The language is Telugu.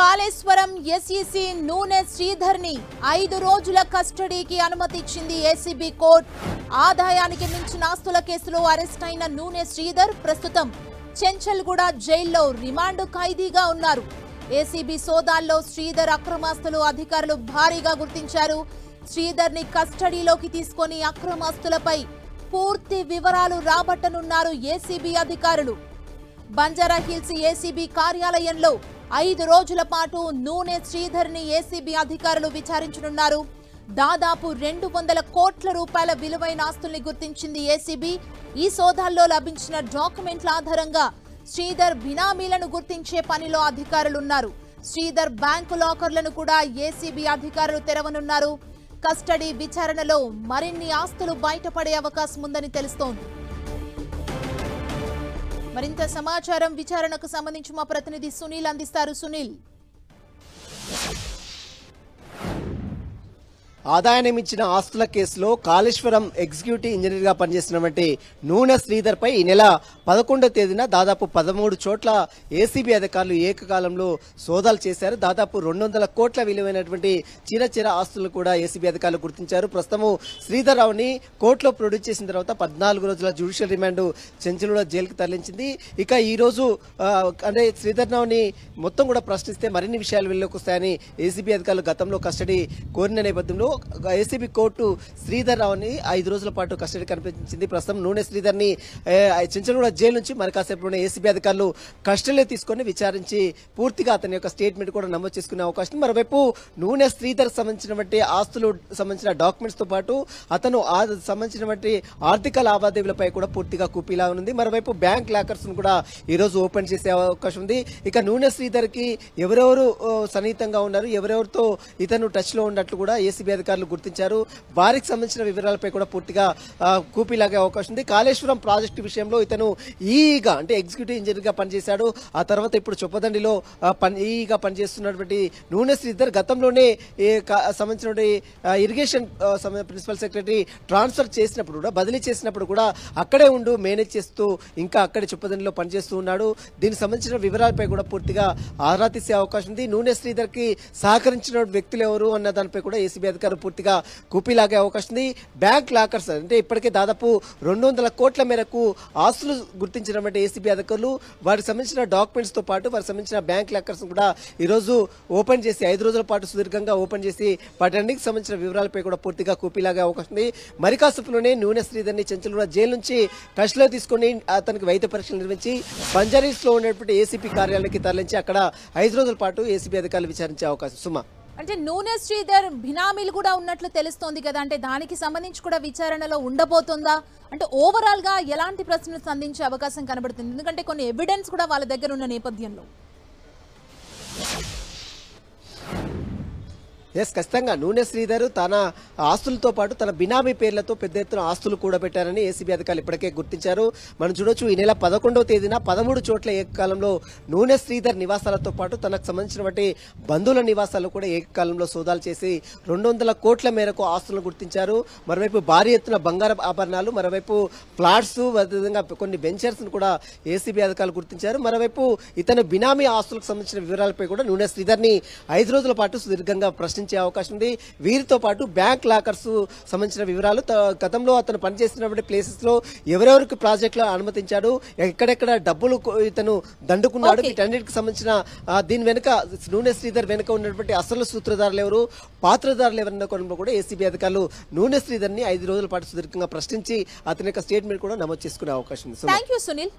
కాళేశ్వరం ఎస్ఈసి నూనె శ్రీధర్ని 5 రోజుల కస్టడీకి అనుమతి ఇచ్చింది ఏసీబీ కోర్టు. ఆదాయానికి మించిన ఆస్తుల కేసులో అరెస్ట్ అయిన నూనె శ్రీధర్ ప్రస్తుతం చెంచల్గూడ జైల్లో రిమాండ్ ఖైదీగా ఉన్నారు. ఏసీబీ సోదాల్లో శ్రీధర్ అక్రమాస్తులు అధికారులు భారీగా గుర్తించారు. శ్రీధర్ని కస్టడీలోకి తీసుకొని అక్రమాస్తులపై పూర్తి వివరాలు రాబట్టనున్నారు ఏసీబీ అధికారులు. బంజారాహిల్స్ ఏసీబీ కార్యాలయంలో 5 రోజుల పాటు నూనె శ్రీధర్ని ఏసీబీ అధికారులు విచారించనున్నారు. దాదాపు 200 కోట్ల రూపాయల విలువైన ఆస్తుల్ని గుర్తించింది ఏసీబీ. ఈ సోదాల్లో లభించిన డాక్యుమెంట్ల ఆధారంగా శ్రీధర్ బినామీలను గుర్తించే పనిలో అధికారులున్నారు. శ్రీధర్ బ్యాంకు లాకర్లను కూడా ఏసీబీ అధికారులు తెరవనున్నారు. కస్టడీ విచారణలో మరిన్ని ఆస్తులు బయటపడే అవకాశం ఉందని తెలుస్తోంది. మరింత సమాచారం విచారణకు సంబంధించి మా ప్రతినిధి సునీల్ అందిస్తారు. సునీల్, ఆదాయాన్ని మించిన ఆస్తుల కేసులో కాళేశ్వరం ఎగ్జిక్యూటివ్ ఇంజనీర్ గా పనిచేస్తున్నటువంటి నూనె శ్రీధర్ పై ఈ నెల 11వ తేదీన దాదాపు 13 చోట్ల ఏసీబీ అధికారులు ఏకకాలంలో సోదాలు చేశారు. దాదాపు 200 కోట్ల విలువైనటువంటి చిన్న ఆస్తులను కూడా ఏసీబీ అధికారులు గుర్తించారు. ప్రస్తుతం శ్రీధర్ రావుని కోర్టులో ప్రొడ్యూస్ చేసిన తర్వాత 14 రోజుల జ్యుడిషియల్ రిమాండ్ చెంచల్గూడ జైలుకు తరలించింది. ఇక ఈ రోజు అంటే శ్రీధర్ రావుని మొత్తం కూడా ప్రశ్నిస్తే మరిన్ని విషయాలు వెలుగులోకి వస్తాయని ఏసీబీ అధికారులు గతంలో కస్టడీ కోరిన నేపథ్యంలో ఏసీబీ కోర్టు శ్రీధర్ రావుని 5 రోజుల పాటు కస్టడీ కనిపించింది. ప్రస్తుతం నూనె శ్రీధర్ ని చెంచల్గూడ జైలు నుంచి మరి కాసేపులోనే ఏసీబీ అధికారులు కస్టడీలో తీసుకొని విచారించి పూర్తిగా అతని యొక్క స్టేట్మెంట్ కూడా నమోదు చేసుకునే అవకాశం. మరోవైపు నూనె శ్రీధర్ సంబంధించినటువంటి ఆస్తులు సంబంధించిన డాక్యుమెంట్స్ తో పాటు అతను సంబంధించినటువంటి ఆర్థిక లావాదేవీలపై కూడా పూర్తిగా కూపీలా ఉంది. మరోవైపు బ్యాంక్ లాకర్స్ కూడా ఈ రోజు ఓపెన్ చేసే అవకాశం ఉంది. ఇక నూనె శ్రీధర్ కి ఎవరెవరు సన్నిహితంగా ఉన్నారు, ఎవరెవరితో ఇతను టచ్ లో ఉన్నట్లు కూడా ఏసీబీ అధికారులు గుర్తించారు. వారికి సంబంధించిన వివరాలపై కూడా పూర్తిగా కూపీలాగే అవకాశం ఉంది. కాళేశ్వరం ప్రాజెక్టు విషయంలో ఇతను ఈగా అంటే ఎగ్జిక్యూటివ్ ఇంజనీర్ గా పనిచేశాడు. ఆ తర్వాత ఇప్పుడు చొప్పదండిలో ఈగా పనిచేస్తున్నటువంటి నూనె శ్రీధర్ గతంలోనే సంబంధించిన ఇరిగేషన్ ప్రిన్సిపల్ సెక్రటరీ ట్రాన్స్ఫర్ చేసినప్పుడు కూడా బదిలీ చేసినప్పుడు కూడా అక్కడే ఉంటూ మేనేజ్ చేస్తూ ఇంకా అక్కడే చొప్పదండిలో పనిచేస్తూ ఉన్నాడు. దీనికి సంబంధించిన వివరాలపై కూడా పూర్తిగా ఆరా తీసే అవకాశం ఉంది. నూనె శ్రీధర్ కి సహకరించిన వ్యక్తులు ఎవరు అన్న దానిపై కూడా ఏసీబీ అధికారులు పూర్తిగా కూపీలాగే అవకాశం ఉంది. బ్యాంక్ లాకర్స్ అంటే ఇప్పటికే దాదాపు 200 కోట్ల మేరకు ఆస్తులు గుర్తించినటువంటి ఏసీబీ అధికారులు వారికి సంబంధించిన డాక్యుమెంట్స్ తో పాటు వారికి సంబంధించిన బ్యాంక్ లాకర్స్ కూడా ఈ రోజు ఓపెన్ చేసి 5 రోజుల పాటు సుదీర్ఘంగా ఓపెన్ చేసి వాటన్నిటికి సంబంధించిన వివరాలపై కూడా పూర్తిగా కూపీలాగే అవకాశం ఉంది. మరి కాసేపులోనే నూనె శ్రీధర్ని చెంచల్గూడ జైలు నుంచి కస్టడీలో తీసుకుని అతనికి వైద్య పరీక్షలు నిర్వహించి బంజారాహిల్స్ లో ఉన్నటువంటి ఏసీపీ కార్యాలయానికి తరలించి అక్కడ 5 రోజుల పాటు ఏసీబీ అధికారులు విచారించే అవకాశం. సుమా, అంటే నూనె శ్రీధర్ బినామీలు కూడా ఉన్నట్లు తెలుస్తోంది కదా, అంటే దానికి సంబంధించి కూడా విచారణలో ఉండబోతుందా? అంటే ఓవరాల్ గా ఎలాంటి ప్రశ్నలు సంధించే అవకాశం కనబడుతుంది? ఎందుకంటే కొన్ని ఎవిడెన్స్ కూడా వాళ్ళ దగ్గర ఉన్న నేపథ్యంలో. ఖచ్చితంగా నూనె శ్రీధర్ తన ఆస్తులతో పాటు తన బినామీ పేర్లతో పెద్ద ఎత్తున ఆస్తులు కూడబెట్టారని ఏసీబీ అధికారులు ఇప్పటికే గుర్తించారు. మనం చూడొచ్చు, ఈ నెల 11వ తేదీన 13 చోట్ల ఏకకాలంలో నూనె శ్రీధర్ నివాసాలతో పాటు తనకు సంబంధించినటువంటి బంధువుల నివాసాలు కూడా ఏకకాలంలో సోదాలు చేసి 200 కోట్ల మేరకు ఆస్తులను గుర్తించారు. మరోవైపు భారీ ఎత్తున బంగారు ఆభరణాలు, మరోవైపు ఫ్లాట్స్, అదేవిధంగా కొన్ని వెంచర్స్ కూడా ఏసీబీ అధికారులు గుర్తించారు. మరోవైపు ఇతను బినామీ ఆస్తులకు సంబంధించిన వివరాలపై కూడా నూనె శ్రీధర్ ని 5 రోజుల పాటు సుదీర్ఘంగా ప్రశ్నించే అవకాశం ఉంది. వీరితో పాటు బ్యాంక్ లాకర్స్ సంబంధించిన వివరాలు, గతంలో అతను పనిచేస్తున్నటువంటి ప్లేసెస్ లో ఎవరెవరికి ప్రాజెక్టులు అనుమతించాడు, ఎక్కడెక్కడ డబ్బులు ఇతను దండుకున్నాడు, వీటన్నిటికి సంబంధించిన దీని వెనుక నూనె శ్రీధర్ వెనుక ఉన్నటువంటి అసలు సూత్రధారులు ఎవరు, పాత్రధారులు ఎవరన్న కోణంలో కూడా ఏసీబీ అధికారులు నూనె శ్రీధర్ ని 5 రోజుల పాటు సుదీర్ఘంగా ప్రశ్నించి అతని యొక్క స్టేట్మెంట్ కూడా నమోదు చేసుకునే అవకాశం ఉంది. థాంక్యూ సునీల్.